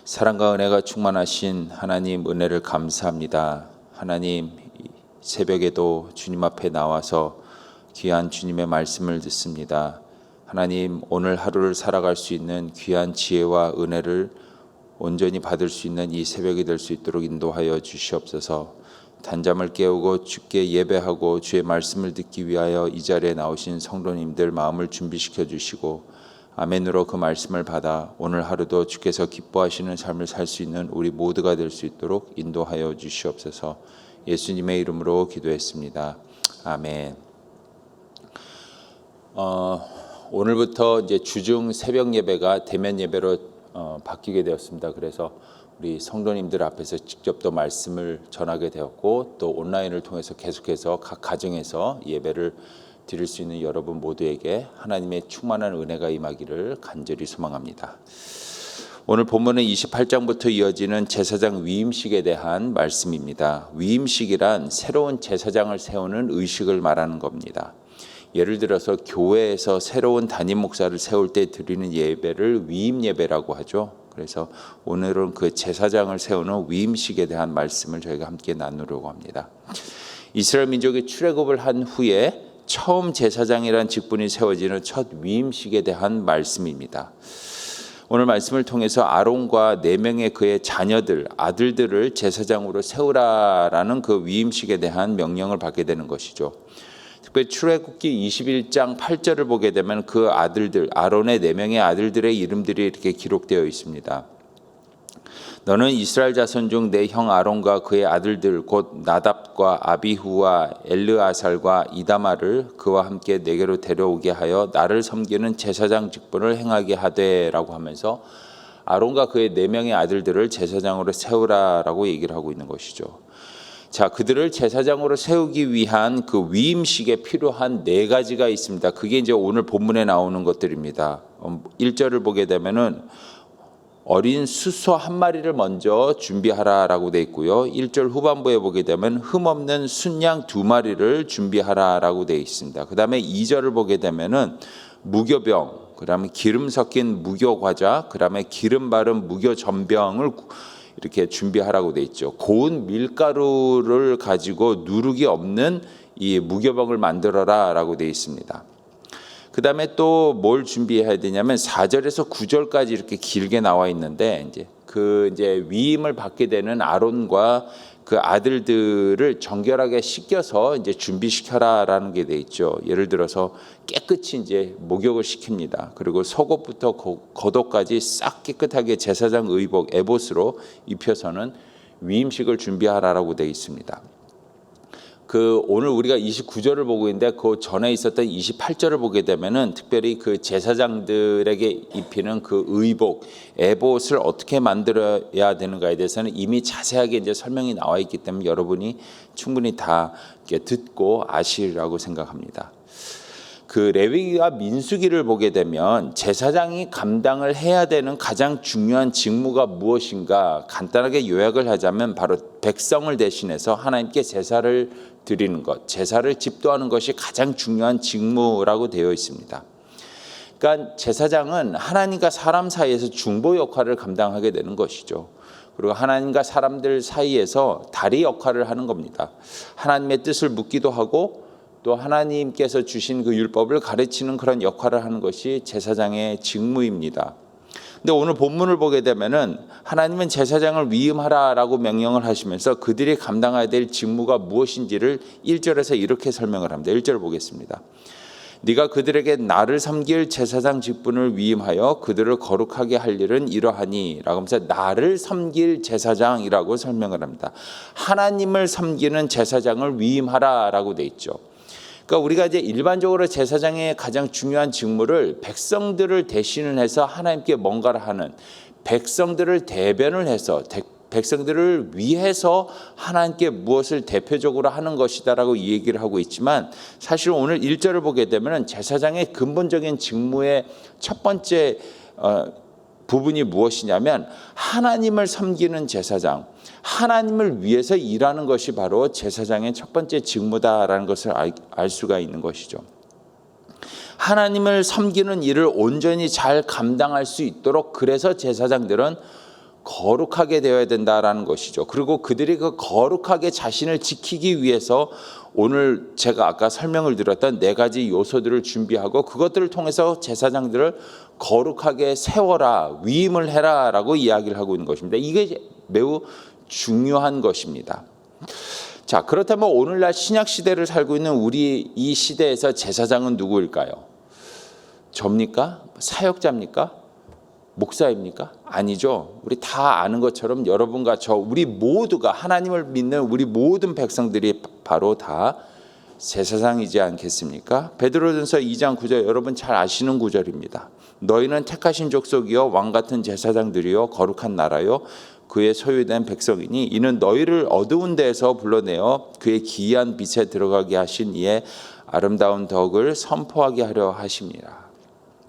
사랑과 은혜가 충만하신 하나님 은혜를 감사합니다. 하나님, 새벽에도 주님 앞에 나와서 귀한 주님의 말씀을 듣습니다. 하나님, 오늘 하루를 살아갈 수 있는 귀한 지혜와 은혜를 온전히 받을 수 있는 이 새벽이 될 수 있도록 인도하여 주시옵소서. 단잠을 깨우고 주께 예배하고 주의 말씀을 듣기 위하여 이 자리에 나오신 성도님들 마음을 준비시켜 주시고 아멘으로 그 말씀을 받아 오늘 하루도 주께서 기뻐하시는 삶을 살 수 있는 우리 모두가 될 수 있도록 인도하여 주시옵소서. 예수님의 이름으로 기도했습니다. 아멘. 오늘부터 이제 주중 새벽 예배가 대면 예배로 바뀌게 되었습니다. 그래서 우리 성도님들 앞에서 직접 또 말씀을 전하게 되었고 또 온라인을 통해서 계속해서 각 가정에서 예배를 드릴 수 있는 여러분 모두에게 하나님의 충만한 은혜가 임하기를 간절히 소망합니다. 오늘 본문은 28장부터 이어지는 제사장 위임식에 대한 말씀입니다. 위임식이란 새로운 제사장을 세우는 의식을 말하는 겁니다. 예를 들어서 교회에서 새로운 담임 목사를 세울 때 드리는 예배를 위임 예배라고 하죠. 그래서 오늘은 그 제사장을 세우는 위임식에 대한 말씀을 저희가 함께 나누려고 합니다. 이스라엘 민족이 출애굽을 한 후에 처음 제사장이란 직분이 세워지는 첫 위임식에 대한 말씀입니다. 오늘 말씀을 통해서 아론과 4명의 그의 자녀들, 아들들을 제사장으로 세우라라는 그 위임식에 대한 명령을 받게 되는 것이죠. 특별히 출애굽기 21장 8절을 보게 되면 그 아들들, 아론의 4명의 아들들의 이름들이 이렇게 기록되어 있습니다. 너는 이스라엘 자손 중 내 형 아론과 그의 아들들 곧 나답과 아비후와 엘르아살과 이다마를 그와 함께 내게로 데려오게 하여 나를 섬기는 제사장 직분을 행하게 하되라고 하면서 아론과 그의 4명의 아들들을 제사장으로 세우라라고 얘기를 하고 있는 것이죠. 자, 그들을 제사장으로 세우기 위한 그 위임식에 필요한 4가지가 있습니다. 그게 이제 오늘 본문에 나오는 것들입니다. 1절을 보게 되면은 어린 수소 한 마리를 먼저 준비하라라고 되어 있고요. 1절 후반부에 보게 되면 흠없는 순양 2마리를 준비하라라고 되어 있습니다. 그 다음에 2절을 보게 되면은 무교병, 그 다음에 기름 섞인 무교과자, 그 다음에 기름 바른 무교전병을 이렇게 준비하라고 되어 있죠. 고운 밀가루를 가지고 누룩이 없는 이 무교병을 만들어라라고 되어 있습니다. 그 다음에 또 뭘 준비해야 되냐면 4절에서 9절까지 이렇게 길게 나와 있는데 이제 위임을 받게 되는 아론과 그 아들들을 정결하게 씻겨서 이제 준비시켜라라는 게 돼 있죠. 예를 들어서 깨끗이 이제 목욕을 시킵니다. 그리고 속옷부터 겉옷까지 싹 깨끗하게 제사장 의복 에봇으로 입혀서는 위임식을 준비하라라고 돼 있습니다. 오늘 우리가 29절을 보고 있는데 그 전에 있었던 28절을 보게 되면은 특별히 그 제사장들에게 입히는 그 의복, 에봇을 어떻게 만들어야 되는가에 대해서는 이미 자세하게 이제 설명이 나와 있기 때문에 여러분이 충분히 다 이렇게 듣고 아시리라고 생각합니다. 그 레위기와 민수기를 보게 되면 제사장이 감당을 해야 되는 가장 중요한 직무가 무엇인가 간단하게 요약을 하자면 바로 백성을 대신해서 하나님께 제사를 드리는 것, 제사를 집도하는 것이 가장 중요한 직무라고 되어 있습니다. 그러니까 제사장은 하나님과 사람 사이에서 중보 역할을 감당하게 되는 것이죠. 그리고 하나님과 사람들 사이에서 다리 역할을 하는 겁니다. 하나님의 뜻을 묻기도 하고 또 하나님께서 주신 그 율법을 가르치는 그런 역할을 하는 것이 제사장의 직무입니다. 근데 오늘 본문을 보게 되면은 하나님은 제사장을 위임하라라고 명령을 하시면서 그들이 감당해야 될 직무가 무엇인지를 1절에서 이렇게 설명을 합니다. 1절 보겠습니다. 네가 그들에게 나를 섬길 제사장 직분을 위임하여 그들을 거룩하게 할 일은 이러하니 라고 하면서 나를 섬길 제사장이라고 설명을 합니다. 하나님을 섬기는 제사장을 위임하라라고 돼 있죠. 그러니까 우리가 이제 일반적으로 제사장의 가장 중요한 직무를 백성들을 대신을 해서 하나님께 뭔가를 하는, 백성들을 대변을 해서 백성들을 위해서 하나님께 무엇을 대표적으로 하는 것이다라고 이 얘기를 하고 있지만 사실 오늘 1절을 보게 되면 제사장의 근본적인 직무의 첫 번째 부분이 무엇이냐면 하나님을 섬기는 제사장, 하나님을 위해서 일하는 것이 바로 제사장의 첫 번째 직무다라는 것을 알 수가 있는 것이죠. 하나님을 섬기는 일을 온전히 잘 감당할 수 있도록 그래서 제사장들은 거룩하게 되어야 된다라는 것이죠. 그리고 그들이 그 거룩하게 자신을 지키기 위해서 오늘 제가 아까 설명을 드렸던 4가지 요소들을 준비하고 그것들을 통해서 제사장들을 거룩하게 세워라, 위임을 해라라고 이야기를 하고 있는 것입니다. 이게 매우 중요한 것입니다. 자, 그렇다면 오늘날 신약 시대를 살고 있는 우리 이 시대에서 제사장은 누구일까요? 접니까? 사역자입니까? 목사입니까? 아니죠. 우리 다 아는 것처럼 여러분과 저 우리 모두가 하나님을 믿는 우리 모든 백성들이 바로 다 제사장이지 않겠습니까? 베드로전서 2장 9절 여러분 잘 아시는 구절입니다. 너희는 택하신 족속이요 왕 같은 제사장들이요 거룩한 나라요 그의 소유된 백성이니 이는 너희를 어두운 데에서 불러내어 그의 기이한 빛에 들어가게 하신 이의 아름다운 덕을 선포하게 하려 하십니다.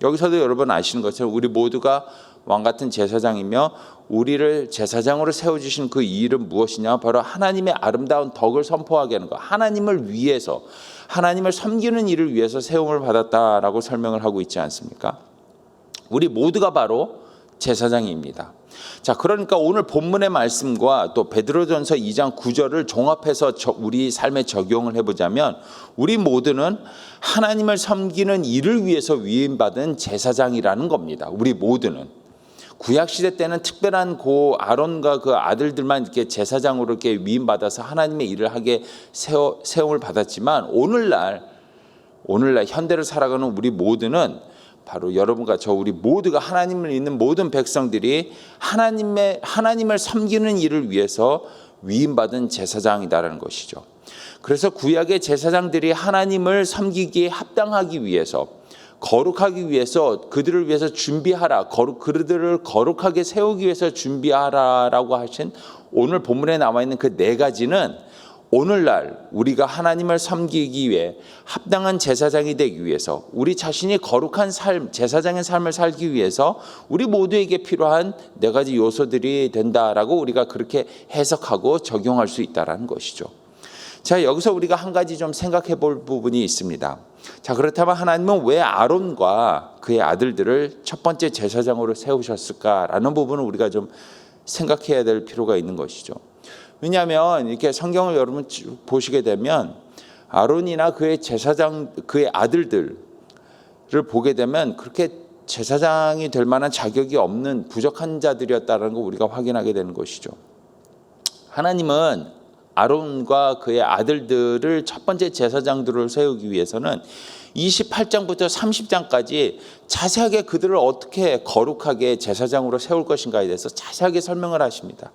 여기서도 여러분 아시는 것처럼 우리 모두가 왕 같은 제사장이며 우리를 제사장으로 세워주신 그 일은 무엇이냐? 바로 하나님의 아름다운 덕을 선포하게 하는 것. 하나님을 위해서, 하나님을 섬기는 일을 위해서 세움을 받았다라고 설명을 하고 있지 않습니까? 우리 모두가 바로 제사장입니다. 자, 그러니까 오늘 본문의 말씀과 또 베드로전서 2장 9절을 종합해서 우리 삶에 적용을 해보자면 우리 모두는 하나님을 섬기는 일을 위해서 위임받은 제사장이라는 겁니다. 우리 모두는. 구약시대 때는 특별한 아론과 그 아들들만 이렇게 제사장으로 이렇게 위임받아서 하나님의 일을 하게 세움을 받았지만 오늘날 현대를 살아가는 우리 모두는 바로 여러분과 저 우리 모두가 하나님을 믿는 모든 백성들이 하나님을 섬기는 일을 위해서 위임받은 제사장이다라는 것이죠. 그래서 구약의 제사장들이 하나님을 섬기기에 합당하기 위해서 거룩하기 위해서 그들을 위해서 준비하라, 그들을 거룩하게 세우기 위해서 준비하라라고 하신 오늘 본문에 나와 있는 그 4가지는 오늘날 우리가 하나님을 섬기기 위해 합당한 제사장이 되기 위해서 우리 자신이 거룩한 삶, 제사장의 삶을 살기 위해서 우리 모두에게 필요한 4가지 요소들이 된다라고 우리가 그렇게 해석하고 적용할 수 있다는 것이죠. 자, 여기서 우리가 한 가지 좀 생각해 볼 부분이 있습니다. 자, 그렇다면 하나님은 왜 아론과 그의 아들들을 첫 번째 제사장으로 세우셨을까라는 부분을 우리가 좀 생각해야 될 필요가 있는 것이죠. 왜냐하면 이렇게 성경을 여러분 쭉 보시게 되면 아론이나 그의 제사장, 그의 아들들을 보게 되면 그렇게 제사장이 될 만한 자격이 없는 부족한 자들이었다는 걸 우리가 확인하게 되는 것이죠. 하나님은 아론과 그의 아들들을 첫 번째 제사장들을 세우기 위해서는 28장부터 30장까지 자세하게 그들을 어떻게 거룩하게 제사장으로 세울 것인가에 대해서 자세하게 설명을 하십니다.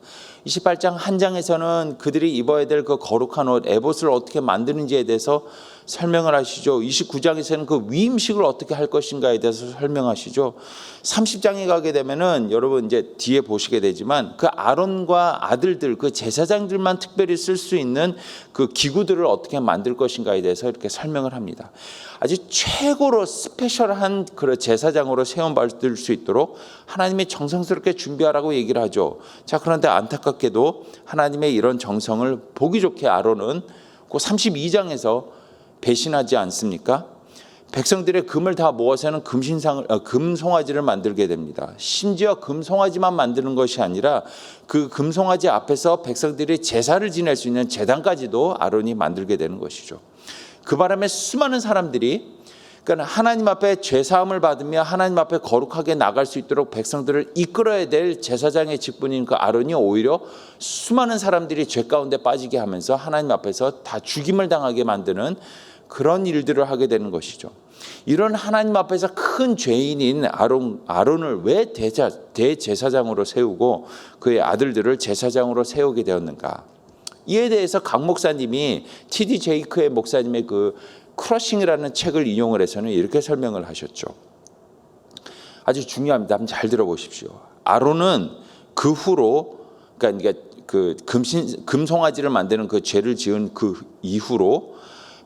28장 한 장에서는 그들이 입어야 될 그 거룩한 옷, 에봇을 어떻게 만드는지에 대해서 설명을 하시죠. 29장에서는 그 위임식을 어떻게 할 것인가에 대해서 설명하시죠. 30장에 가게 되면은 여러분 이제 뒤에 보시게 되지만 그 아론과 아들들, 그 제사장들만 특별히 쓸 수 있는 그 기구들을 어떻게 만들 것인가에 대해서 이렇게 설명을 합니다. 아주 최고로 스페셜한 그런 제사장으로 세움받을 수 있도록 하나님이 정성스럽게 준비하라고 얘기를 하죠. 자, 그런데 안타깝게도 하나님의 이런 정성을 보기 좋게 아론은 그 32장에서 배신하지 않습니까? 백성들의 금을 다 모아서는 금송아지를 만들게 됩니다. 심지어 금송아지만 만드는 것이 아니라 그 금송아지 앞에서 백성들이 제사를 지낼 수 있는 제단까지도 아론이 만들게 되는 것이죠. 그 바람에 수많은 사람들이 그러니까 하나님 앞에 죄사함을 받으며 하나님 앞에 거룩하게 나갈 수 있도록 백성들을 이끌어야 될 제사장의 직분인 그 아론이 오히려 수많은 사람들이 죄 가운데 빠지게 하면서 하나님 앞에서 다 죽임을 당하게 만드는 그런 일들을 하게 되는 것이죠. 이런 하나님 앞에서 큰 죄인인 아론을 왜 대제사장으로 세우고 그의 아들들을 제사장으로 세우게 되었는가? 이에 대해서 강 목사님이 T.D. 제이크의 목사님의 그 크러싱이라는 책을 인용을 해서는 이렇게 설명을 하셨죠. 아주 중요합니다. 한번 잘 들어보십시오. 아론은 그 후로 그러니까 그 금송아지를 만드는 그 죄를 지은 그 이후로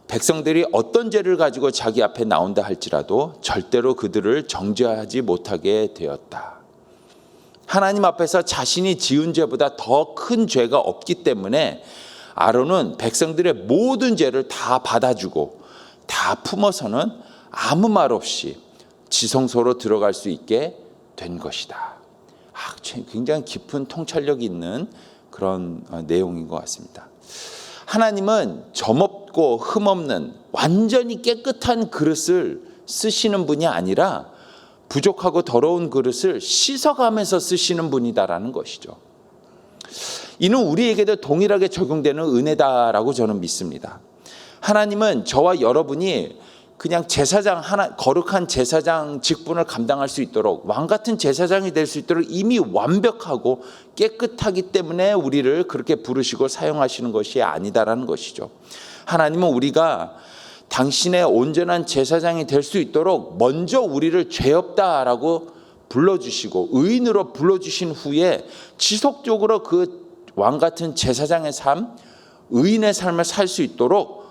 백성들이 어떤 죄를 가지고 자기 앞에 나온다 할지라도 절대로 그들을 정죄하지 못하게 되었다. 하나님 앞에서 자신이 지은 죄보다 더 큰 죄가 없기 때문에 아론은 백성들의 모든 죄를 다 받아주고 다 품어서는 아무 말 없이 지성소로 들어갈 수 있게 된 것이다. 굉장히 깊은 통찰력이 있는 그런 내용인 것 같습니다. 하나님은 점없고 흠없는 완전히 깨끗한 그릇을 쓰시는 분이 아니라 부족하고 더러운 그릇을 씻어가면서 쓰시는 분이다라는 것이죠. 이는 우리에게도 동일하게 적용되는 은혜다라고 저는 믿습니다. 하나님은 저와 여러분이 그냥 제사장 거룩한 제사장 직분을 감당할 수 있도록 왕 같은 제사장이 될 수 있도록 이미 완벽하고 깨끗하기 때문에 우리를 그렇게 부르시고 사용하시는 것이 아니다라는 것이죠. 하나님은 우리가 당신의 온전한 제사장이 될 수 있도록 먼저 우리를 죄 없다라고 불러주시고 의인으로 불러주신 후에 지속적으로 그 왕 같은 제사장의 삶, 의인의 삶을 살 수 있도록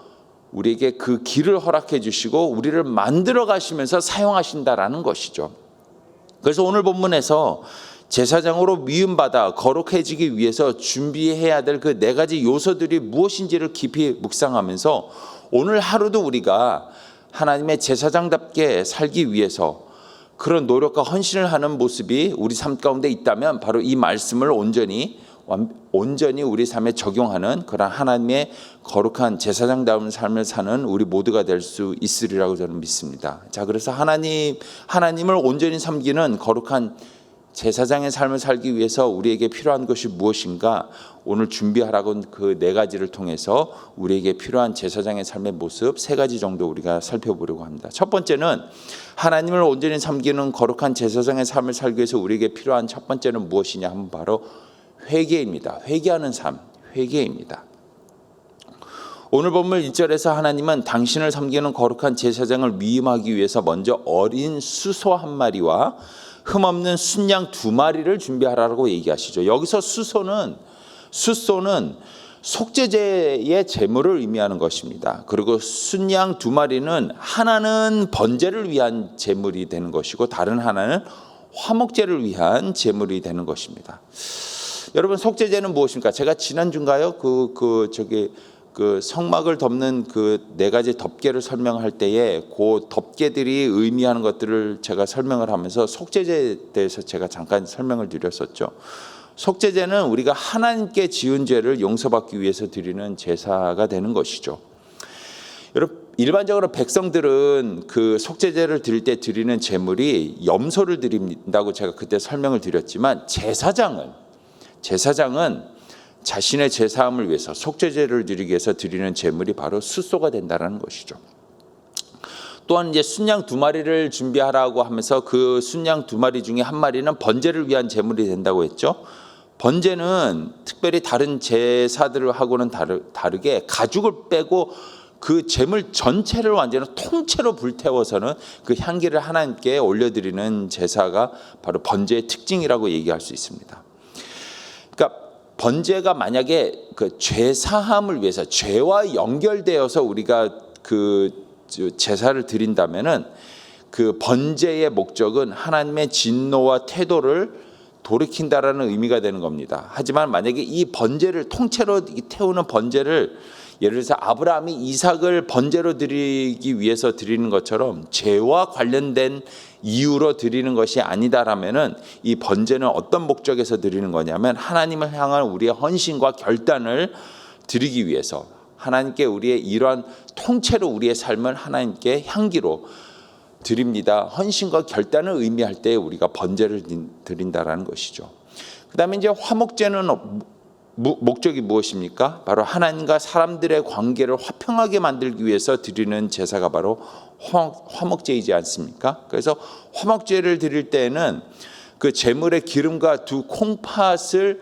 우리에게 그 길을 허락해 주시고 우리를 만들어 가시면서 사용하신다라는 것이죠. 그래서 오늘 본문에서 제사장으로 미움받아 거룩해지기 위해서 준비해야 될 그 네 가지 요소들이 무엇인지를 깊이 묵상하면서 오늘 하루도 우리가 하나님의 제사장답게 살기 위해서 그런 노력과 헌신을 하는 모습이 우리 삶 가운데 있다면 바로 이 말씀을 온전히 우리 삶에 적용하는 그런 하나님의 거룩한 제사장다운 삶을 사는 우리 모두가 될 수 있으리라고 저는 믿습니다. 자, 그래서 하나님을 온전히 섬기는 거룩한 제사장의 삶을 살기 위해서 우리에게 필요한 것이 무엇인가? 오늘 준비하라고 그 네 가지를 통해서 우리에게 필요한 제사장의 삶의 모습 세 가지 정도 우리가 살펴보려고 합니다. 첫 번째는 하나님을 온전히 섬기는 거룩한 제사장의 삶을 살기 위해서 우리에게 필요한 첫 번째는 무엇이냐 하면 바로 회개입니다. 회개하는 삶, 회개입니다. 오늘 본문 1절에서 하나님은 당신을 섬기는 거룩한 제사장을 위임하기 위해서 먼저 어린 수소 한 마리와 흠없는 순양 2마리를 준비하라고 얘기하시죠. 여기서 수소는 속죄제의 제물을 의미하는 것입니다. 그리고 순양 2마리는 하나는 번제를 위한 제물이 되는 것이고 다른 하나는 화목제를 위한 제물이 되는 것입니다. 여러분, 속죄제는 무엇입니까? 제가 지난주인가요? 그 성막을 덮는 그 네 가지 덮개를 설명할 때에 그 덮개들이 의미하는 것들을 제가 설명을 하면서 속죄제에 대해서 제가 잠깐 설명을 드렸었죠. 속죄제는 우리가 하나님께 지은 죄를 용서받기 위해서 드리는 제사가 되는 것이죠. 여러분, 일반적으로 백성들은 그 속죄제를 드릴 때 드리는 제물이 염소를 드린다고 제가 그때 설명을 드렸지만 제사장은 자신의 제사함을 위해서 속죄제를 드리기 위해서 드리는 제물이 바로 수소가 된다는 것이죠. 또한 이제 순양 2마리를 준비하라고 하면서 그 순양 2마리 중에 한 마리는 번제를 위한 제물이 된다고 했죠. 번제는 특별히 다른 제사들하고는 다르게 가죽을 빼고 그 제물 전체를 완전히 통째로 불태워서는 그 향기를 하나님께 올려드리는 제사가 바로 번제의 특징이라고 얘기할 수 있습니다. 그러니까 번제가 만약에 그 죄 사함을 위해서 죄와 연결되어서 우리가 그 제사를 드린다면은 그 번제의 목적은 하나님의 진노와 태도를 돌이킨다라는 의미가 되는 겁니다. 하지만 만약에 이 번제를 통째로 태우는 번제를 예를 들어서 아브라함이 이삭을 번제로 드리기 위해서 드리는 것처럼 죄와 관련된 이유로 드리는 것이 아니다라면은 이 번제는 어떤 목적에서 드리는 거냐면 하나님을 향한 우리의 헌신과 결단을 드리기 위해서 하나님께 우리의 이러한 통째로 우리의 삶을 하나님께 향기로 드립니다. 헌신과 결단을 의미할 때 우리가 번제를 드린다라는 것이죠. 그다음에 이제 화목제는 목적이 무엇입니까? 바로 하나님과 사람들의 관계를 화평하게 만들기 위해서 드리는 제사가 바로 화목제이지 않습니까? 그래서 화목제를 드릴 때에는 그 제물의 기름과 2 콩팥을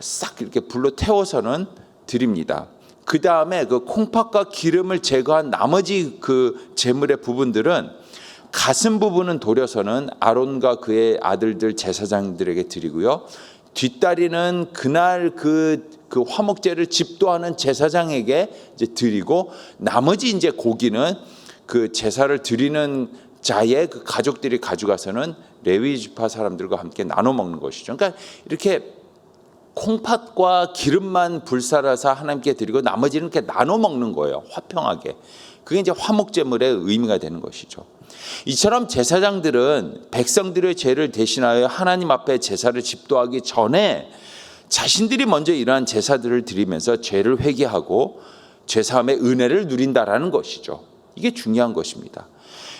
싹 이렇게 불로 태워서는 드립니다. 그 다음에 그 콩팥과 기름을 제거한 나머지 그 제물의 부분들은 가슴 부분은 도려서는 아론과 그의 아들들 제사장들에게 드리고요. 뒷다리는 그날 그 화목제를 집도하는 제사장에게 이제 드리고 나머지 이제 고기는 그 제사를 드리는 자의 그 가족들이 가져가서는 레위 지파 사람들과 함께 나눠 먹는 것이죠. 그러니까 이렇게 콩팥과 기름만 불살라서 하나님께 드리고 나머지는 이렇게 나눠 먹는 거예요. 화평하게. 그게 이제 화목제물의 의미가 되는 것이죠. 이처럼 제사장들은 백성들의 죄를 대신하여 하나님 앞에 제사를 집도하기 전에 자신들이 먼저 이러한 제사들을 드리면서 죄를 회개하고 죄사함의 은혜를 누린다라는 것이죠. 이게 중요한 것입니다.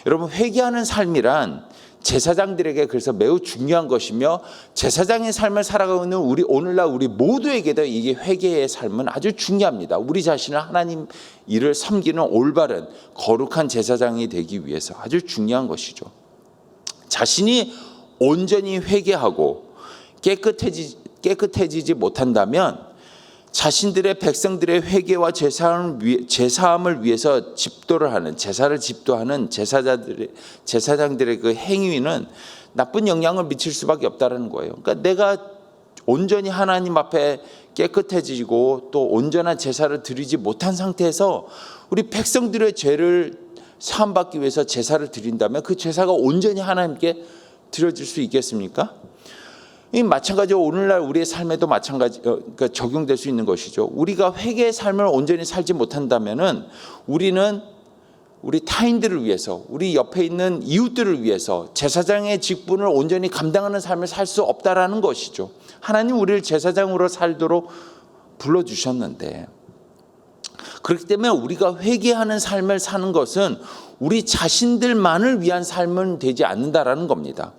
여러분, 회개하는 삶이란 제사장들에게 그래서 매우 중요한 것이며, 제사장의 삶을 살아가고 있는 오늘날 우리 모두에게도 이게 회개의 삶은 아주 중요합니다. 우리 자신을 하나님 일을 섬기는 올바른 거룩한 제사장이 되기 위해서 아주 중요한 것이죠. 자신이 온전히 회개하고 깨끗해지지 못한다면 자신들의 백성들의 회개와 제사함을 위해서 집도를 하는, 제사를 집도하는 제사장들의 그 행위는 나쁜 영향을 미칠 수밖에 없다는 거예요. 그러니까 내가 온전히 하나님 앞에 깨끗해지고 또 온전한 제사를 드리지 못한 상태에서 우리 백성들의 죄를 사함받기 위해서 제사를 드린다면 그 제사가 온전히 하나님께 드려질 수 있겠습니까? 이 마찬가지로 오늘날 우리의 삶에도 그러니까 적용될 수 있는 것이죠. 우리가 회개의 삶을 온전히 살지 못한다면은 우리는 우리 타인들을 위해서, 우리 옆에 있는 이웃들을 위해서 제사장의 직분을 온전히 감당하는 삶을 살 수 없다라는 것이죠. 하나님 우리를 제사장으로 살도록 불러주셨는데, 그렇기 때문에 우리가 회개하는 삶을 사는 것은 우리 자신들만을 위한 삶은 되지 않는다라는 겁니다.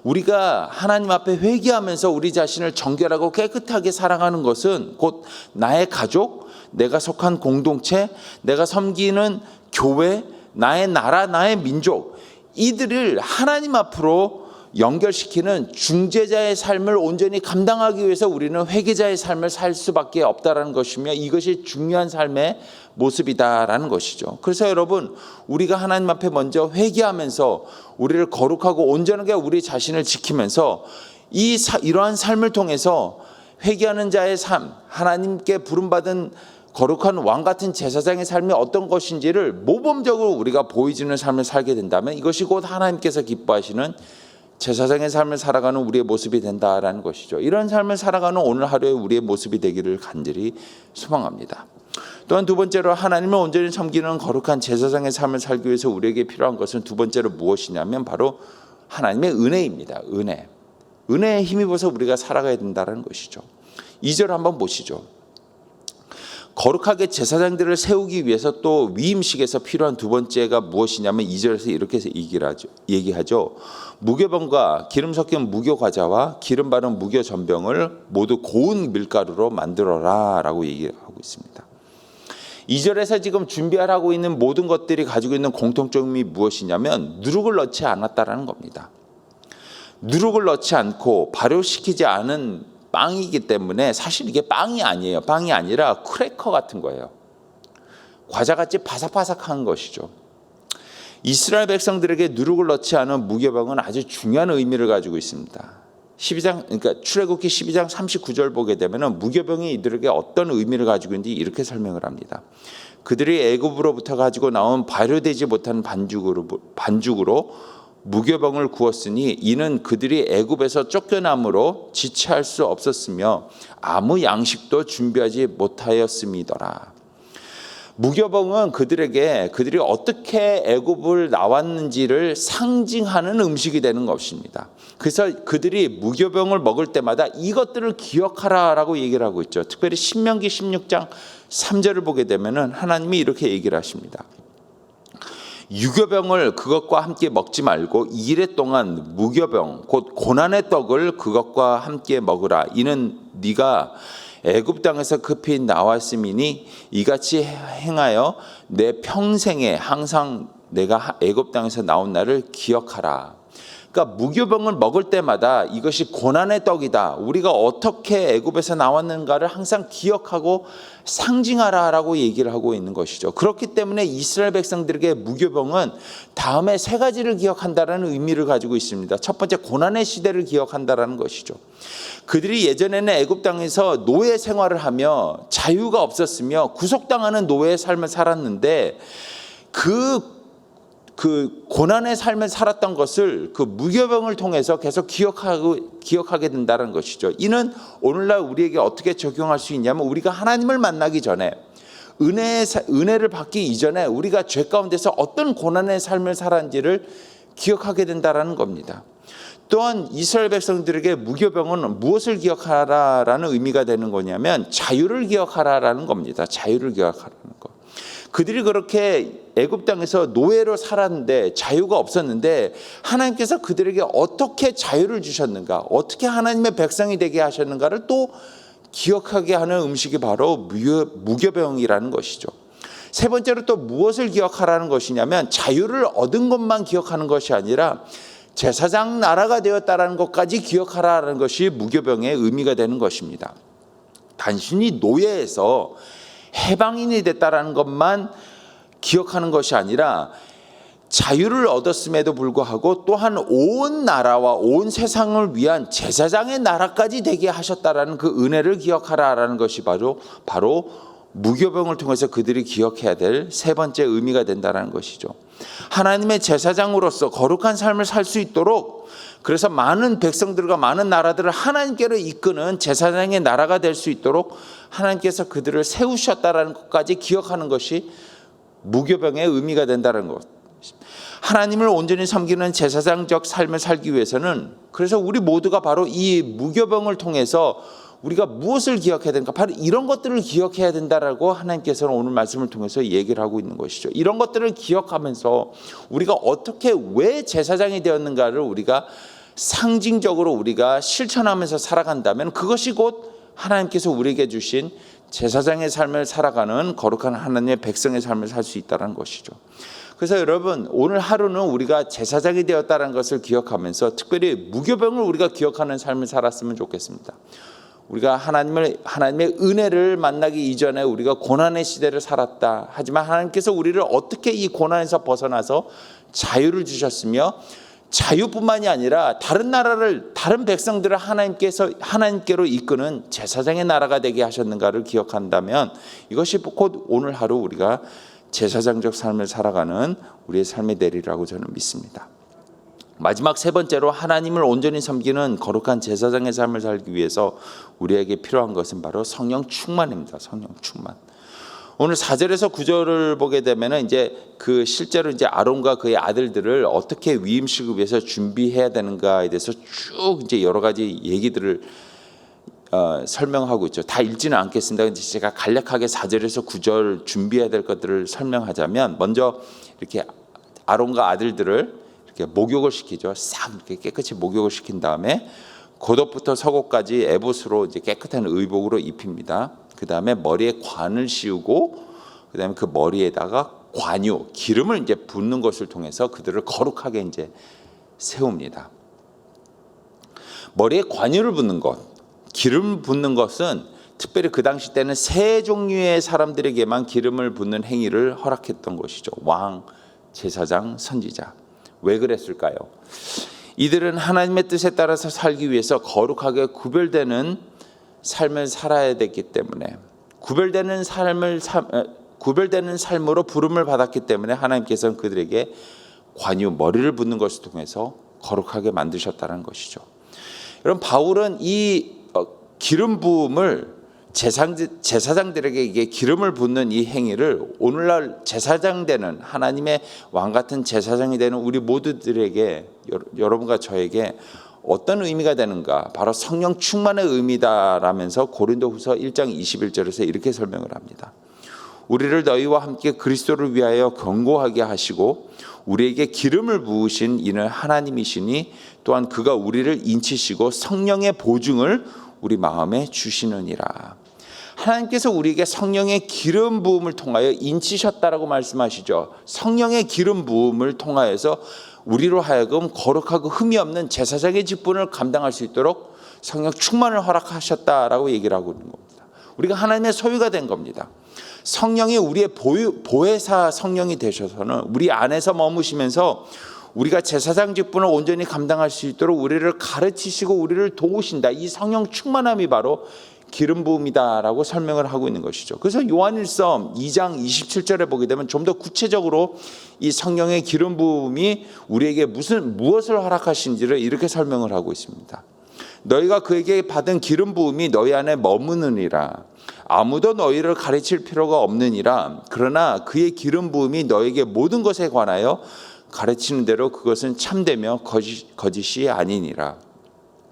우리가 하나님 앞에 회개하면서 우리 자신을 정결하고 깨끗하게 살아가는 것은 곧 나의 가족, 내가 속한 공동체, 내가 섬기는 교회, 나의 나라, 나의 민족, 이들을 하나님 앞으로 연결시키는 중재자의 삶을 온전히 감당하기 위해서 우리는 회개자의 삶을 살 수밖에 없다라는 것이며, 이것이 중요한 삶의 모습이다라는 것이죠. 그래서 여러분, 우리가 하나님 앞에 먼저 회개하면서 우리를 거룩하고 온전하게 우리 자신을 지키면서 이러한 삶을 통해서 회개하는 자의 삶, 하나님께 부름받은 거룩한 왕 같은 제사장의 삶이 어떤 것인지를 모범적으로 우리가 보여주는 삶을 살게 된다면 이것이 곧 하나님께서 기뻐하시는 제사장의 삶을 살아가는 우리의 모습이 된다라는 것이죠. 이런 삶을 살아가는 오늘 하루의 우리의 모습이 되기를 간절히 소망합니다. 또한 두 번째로, 하나님을 온전히 섬기는 거룩한 제사장의 삶을 살기 위해서 우리에게 필요한 것은 두 번째로 무엇이냐면 바로 하나님의 은혜입니다. 은혜에 힘입어서 우리가 살아가야 된다는 것이죠. 2절 한번 보시죠. 거룩하게 제사장들을 세우기 위해서 또 위임식에서 필요한 두 번째가 무엇이냐면 2절에서 이렇게 얘기하죠. 무교병과 기름 섞인 무교과자와 기름 바른 무교전병을 모두 고운 밀가루로 만들어라 라고 얘기하고 있습니다. 2절에서 지금 준비하라고 있는 모든 것들이 가지고 있는 공통점이 무엇이냐면 누룩을 넣지 않았다라는 겁니다. 누룩을 넣지 않고 발효시키지 않은 빵이기 때문에 사실 이게 빵이 아니에요. 빵이 아니라 크래커 같은 거예요. 과자같이 바삭바삭한 것이죠. 이스라엘 백성들에게 누룩을 넣지 않은 무교병은 아주 중요한 의미를 가지고 있습니다. 12장, 그러니까 출애굽기 12장 39절 보게 되면은 무교병이 이들에게 어떤 의미를 가지고 있는지 이렇게 설명을 합니다. 그들이 애굽으로부터 가지고 나온 발효되지 못한 반죽으로 무교병을 구웠으니 이는 그들이 애굽에서 쫓겨남으로 지체할 수 없었으며 아무 양식도 준비하지 못하였음이더라. 무교병은 그들이 어떻게 애굽을 나왔는지를 상징하는 음식이 되는 것입니다. 그래서 그들이 무교병을 먹을 때마다 이것들을 기억하라라고 얘기를 하고 있죠. 특별히 신명기 16장 3절을 보게 되면은 하나님이 이렇게 얘기를 하십니다. 유교병을 그것과 함께 먹지 말고 2일 동안 무교병 곧 고난의 떡을 그것과 함께 먹으라. 이는 네가 애굽 땅에서 급히 나왔음이니 이같이 행하여 내 평생에 항상 내가 애굽 땅에서 나온 날을 기억하라. 그러니까 무교병을 먹을 때마다 이것이 고난의 떡이다, 우리가 어떻게 애굽에서 나왔는가를 항상 기억하고 상징하라라고 얘기를 하고 있는 것이죠. 그렇기 때문에 이스라엘 백성들에게 무교병은 다음에 세 가지를 기억한다라는 의미를 가지고 있습니다. 첫 번째, 고난의 시대를 기억한다라는 것이죠. 그들이 예전에는 애굽 땅에서 노예 생활을 하며 자유가 없었으며 구속당하는 노예의 삶을 살았는데 그 고난의 삶을 살았던 것을 그 무교병을 통해서 계속 기억하게 된다는 것이죠. 이는 오늘날 우리에게 어떻게 적용할 수 있냐면, 우리가 하나님을 만나기 전에 은혜를 받기 이전에 우리가 죄 가운데서 어떤 고난의 삶을 살았는지를 기억하게 된다라는 겁니다. 또한 이스라엘 백성들에게 무교병은 무엇을 기억하라라는 의미가 되는 거냐면 자유를 기억하라라는 겁니다. 자유를 기억하라는 거. 그들이 그렇게 애굽 땅에서 노예로 살았는데 자유가 없었는데 하나님께서 그들에게 어떻게 자유를 주셨는가, 어떻게 하나님의 백성이 되게 하셨는가를 또 기억하게 하는 음식이 바로 무교병이라는 것이죠. 세 번째로 또 무엇을 기억하라는 것이냐면 자유를 얻은 것만 기억하는 것이 아니라 제사장 나라가 되었다라는 것까지 기억하라는 것이 무교병의 의미가 되는 것입니다. 단순히 노예에서 해방인이 됐다라는 것만 기억하는 것이 아니라 자유를 얻었음에도 불구하고 또한 온 나라와 온 세상을 위한 제사장의 나라까지 되게 하셨다라는 그 은혜를 기억하라라는 것이 바로 무교병을 통해서 그들이 기억해야 될 세 번째 의미가 된다는 것이죠. 하나님의 제사장으로서 거룩한 삶을 살 수 있도록, 그래서 많은 백성들과 많은 나라들을 하나님께로 이끄는 제사장의 나라가 될 수 있도록 하나님께서 그들을 세우셨다라는 것까지 기억하는 것이 무교병의 의미가 된다는 것. 하나님을 온전히 섬기는 제사장적 삶을 살기 위해서는, 그래서 우리 모두가 바로 이 무교병을 통해서 우리가 무엇을 기억해야 되는가, 바로 이런 것들을 기억해야 된다라고 하나님께서는 오늘 말씀을 통해서 얘기를 하고 있는 것이죠. 이런 것들을 기억하면서 우리가 어떻게, 왜 제사장이 되었는가를 우리가 상징적으로 우리가 실천하면서 살아간다면 그것이 곧 하나님께서 우리에게 주신 제사장의 삶을 살아가는 거룩한 하나님의 백성의 삶을 살 수 있다는 것이죠. 그래서 여러분, 오늘 하루는 우리가 제사장이 되었다는 것을 기억하면서 특별히 무교병을 우리가 기억하는 삶을 살았으면 좋겠습니다. 우리가 하나님의 은혜를 만나기 이전에 우리가 고난의 시대를 살았다. 하지만 하나님께서 우리를 어떻게 이 고난에서 벗어나서 자유를 주셨으며, 자유뿐만이 아니라 다른 나라를, 다른 백성들을 하나님께로 이끄는 제사장의 나라가 되게 하셨는가를 기억한다면 이것이 곧 오늘 하루 우리가 제사장적 삶을 살아가는 우리의 삶이 되리라고 저는 믿습니다. 마지막 세 번째로 하나님을 온전히 섬기는 거룩한 제사장의 삶을 살기 위해서 우리에게 필요한 것은 바로 성령 충만입니다. 성령 충만. 오늘 4절에서 9절을 보게 되면은 이제 그 실제로 이제 아론과 그의 아들들을 어떻게 위임식을 위해서 준비해야 되는가에 대해서 쭉 이제 여러 가지 얘기들을 설명하고 있죠. 다 읽지는 않겠습니다. 제가 간략하게 4절에서 9절 준비해야 될 것들을 설명하자면, 먼저 이렇게 아론과 아들들을 이렇게 목욕을 시키죠. 싹 이렇게 깨끗이 목욕을 시킨 다음에 겉옷부터 속옷까지 에봇으로 이제 깨끗한 의복으로 입힙니다. 그 다음에 머리에 관을 씌우고, 그 다음에 그 머리에다가 관유, 기름을 이제 붓는 것을 통해서 그들을 거룩하게 이제 세웁니다. 머리에 관유를 붓는 것, 기름 붓는 것은 특별히 그 당시 때는 세 종류의 사람들에게만 기름을 붓는 행위를 허락했던 것이죠. 왕, 제사장, 선지자. 왜 그랬을까요? 이들은 하나님의 뜻에 따라서 살기 위해서 거룩하게 구별되는 삶을 살아야 됐기 때문에, 구별되는 삶으로 부름을 받았기 때문에 하나님께서는 그들에게 관유, 머리를 붓는 것을 통해서 거룩하게 만드셨다는 것이죠. 여러분, 바울은 이 기름 부음을 제사장들에게 이게 기름을 붓는 이 행위를 오늘날 제사장 되는, 하나님의 왕 같은 제사장이 되는 우리 모두들에게, 여러분과 저에게 어떤 의미가 되는가, 바로 성령 충만의 의미다라면서 고린도후서 1장 21절에서 이렇게 설명을 합니다. 우리를 너희와 함께 그리스도를 위하여 견고하게 하시고 우리에게 기름을 부으신 이는 하나님이시니 또한 그가 우리를 인치시고 성령의 보증을 우리 마음에 주시느니라. 하나님께서 우리에게 성령의 기름 부음을 통하여 인치셨다라고 말씀하시죠. 성령의 기름 부음을 통하여서 우리로 하여금 거룩하고 흠이 없는 제사장의 직분을 감당할 수 있도록 성령 충만을 허락하셨다라고 얘기를 하고 있는 겁니다. 우리가 하나님의 소유가 된 겁니다. 성령이 우리의 보혜사 성령이 되셔서는 우리 안에서 머무시면서 우리가 제사장 직분을 온전히 감당할 수 있도록 우리를 가르치시고 우리를 도우신다. 이 성령 충만함이 바로 기름 부음이다라고 설명을 하고 있는 것이죠. 그래서 요한일서 2장 27절에 보게 되면 좀 더 구체적으로 이 성령의 기름 부음이 우리에게 무엇을 허락하신지를 이렇게 설명을 하고 있습니다. 너희가 그에게 받은 기름 부음이 너희 안에 머무느니라. 아무도 너희를 가르칠 필요가 없느니라. 그러나 그의 기름 부음이 너에게 모든 것에 관하여 가르치는 대로 그것은 참되며 거짓이 아니니라.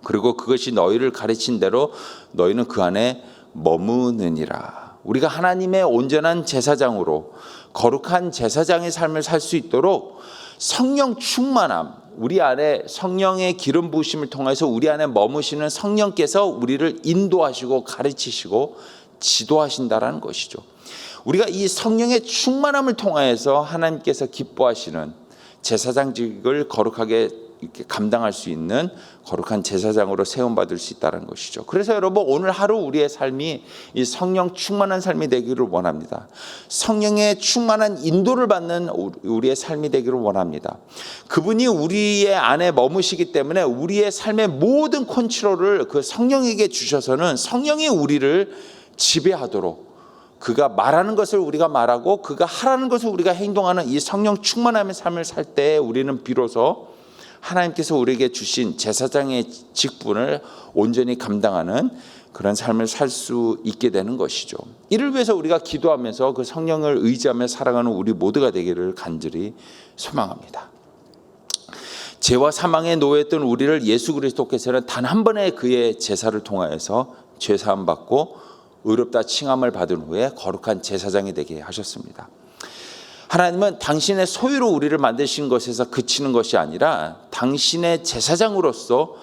그리고 그것이 너희를 가르친 대로 너희는 그 안에 머무느니라. 우리가 하나님의 온전한 제사장으로 거룩한 제사장의 삶을 살 수 있도록 성령 충만함, 우리 안에 성령의 기름 부으심을 통해서 우리 안에 머무시는 성령께서 우리를 인도하시고 가르치시고 지도하신다라는 것이죠. 우리가 이 성령의 충만함을 통하여서 하나님께서 기뻐하시는 제사장직을 거룩하게 이렇게 감당할 수 있는 거룩한 제사장으로 세움받을 수 있다는 것이죠. 그래서 여러분, 오늘 하루 우리의 삶이 이 성령 충만한 삶이 되기를 원합니다. 성령의 충만한 인도를 받는 우리의 삶이 되기를 원합니다. 그분이 우리의 안에 머무시기 때문에 우리의 삶의 모든 컨트롤을 그 성령에게 주셔서는 성령이 우리를 지배하도록, 그가 말하는 것을 우리가 말하고 그가 하라는 것을 우리가 행동하는 이 성령 충만함의 삶을 살 때 우리는 비로소 하나님께서 우리에게 주신 제사장의 직분을 온전히 감당하는 그런 삶을 살 수 있게 되는 것이죠. 이를 위해서 우리가 기도하면서 그 성령을 의지하며 살아가는 우리 모두가 되기를 간절히 소망합니다. 죄와 사망에 놓여있던 우리를 예수 그리스도께서는 단 한 번의 그의 제사를 통하여서 죄 사함 받고 의롭다 칭함을 받은 후에 거룩한 제사장이 되게 하셨습니다. 하나님은 당신의 소유로 우리를 만드신 것에서 그치는 것이 아니라 당신의 제사장으로서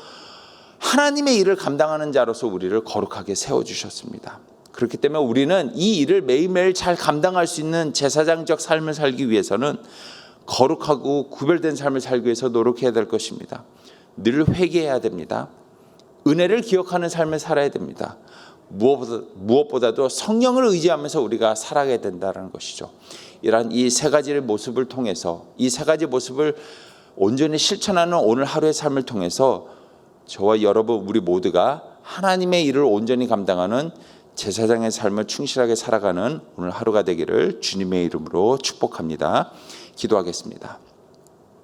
하나님의 일을 감당하는 자로서 우리를 거룩하게 세워주셨습니다. 그렇기 때문에 우리는 이 일을 매일매일 잘 감당할 수 있는 제사장적 삶을 살기 위해서는 거룩하고 구별된 삶을 살기 위해서 노력해야 될 것입니다. 늘 회개해야 됩니다. 은혜를 기억하는 삶을 살아야 됩니다. 무엇보다도 성령을 의지하면서 우리가 살아가야 된다는 것이죠. 이러한 이 세 가지의 모습을 통해서, 이 세 가지 모습을 온전히 실천하는 오늘 하루의 삶을 통해서 저와 여러분 우리 모두가 하나님의 일을 온전히 감당하는 제사장의 삶을 충실하게 살아가는 오늘 하루가 되기를 주님의 이름으로 축복합니다. 기도하겠습니다.